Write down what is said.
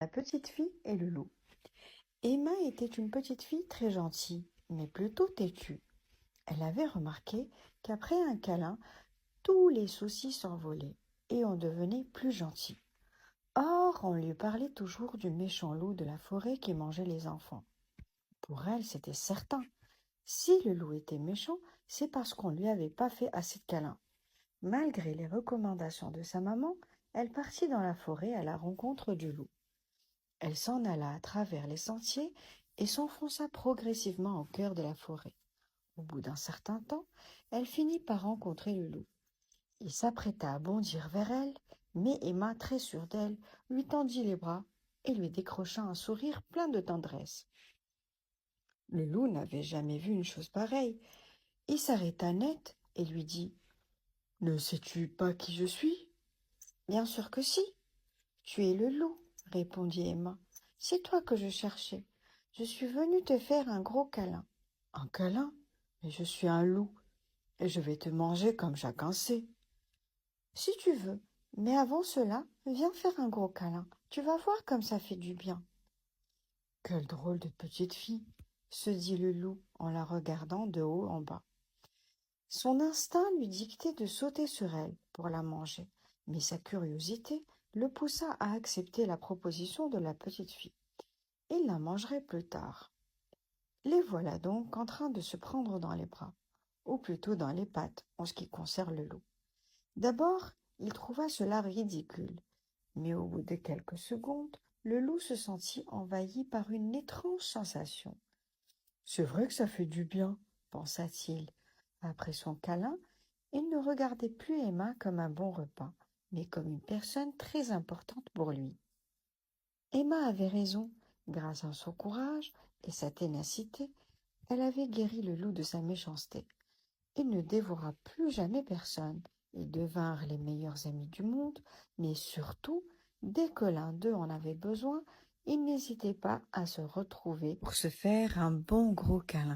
La petite fille et le loup. Emma était une petite fille très gentille, mais plutôt têtue. Elle avait remarqué qu'après un câlin, tous les soucis s'envolaient et on devenait plus gentil. Or, on lui parlait toujours du méchant loup de la forêt qui mangeait les enfants. Pour elle, c'était certain. Si le loup était méchant, c'est parce qu'on ne lui avait pas fait assez de câlins. Malgré les recommandations de sa maman, elle partit dans la forêt à la rencontre du loup. Elle s'en alla à travers les sentiers et s'enfonça progressivement au cœur de la forêt. Au bout d'un certain temps, elle finit par rencontrer le loup. Il s'apprêta à bondir vers elle, mais Emma, très sûre d'elle, lui tendit les bras et lui décrocha un sourire plein de tendresse. Le loup n'avait jamais vu une chose pareille. Il s'arrêta net et lui dit : « Ne sais-tu pas qui je suis ? » ?»« Bien sûr que si. Tu es le loup, répondit Emma. C'est toi que je cherchais. Je suis venue te faire un gros câlin. Un câlin? Mais je suis un loup, et je vais te manger comme chacun sait. Si tu veux, mais avant cela, viens faire un gros câlin. Tu vas voir comme ça fait du bien. Quelle drôle de petite fille, se dit le loup en la regardant de haut en bas. Son instinct lui dictait de sauter sur elle pour la manger, mais sa curiosité le poussa à accepter la proposition de la petite fille. Il la mangerait plus tard. Les voilà donc en train de se prendre dans les bras, ou plutôt dans les pattes en ce qui concerne le loup. D'abord, il trouva cela ridicule, mais au bout de quelques secondes, le loup se sentit envahi par une étrange sensation. C'est vrai que ça fait du bien, pensa-t-il. Après son câlin, il ne regardait plus Emma comme un bon repas, mais comme une personne très importante pour lui. Emma avait raison. Grâce à son courage et sa ténacité, elle avait guéri le loup de sa méchanceté. Il ne dévora plus jamais personne. Ils devinrent les meilleurs amis du monde, mais surtout, dès que l'un d'eux en avait besoin, ils n'hésitaient pas à se retrouver pour se faire un bon gros câlin.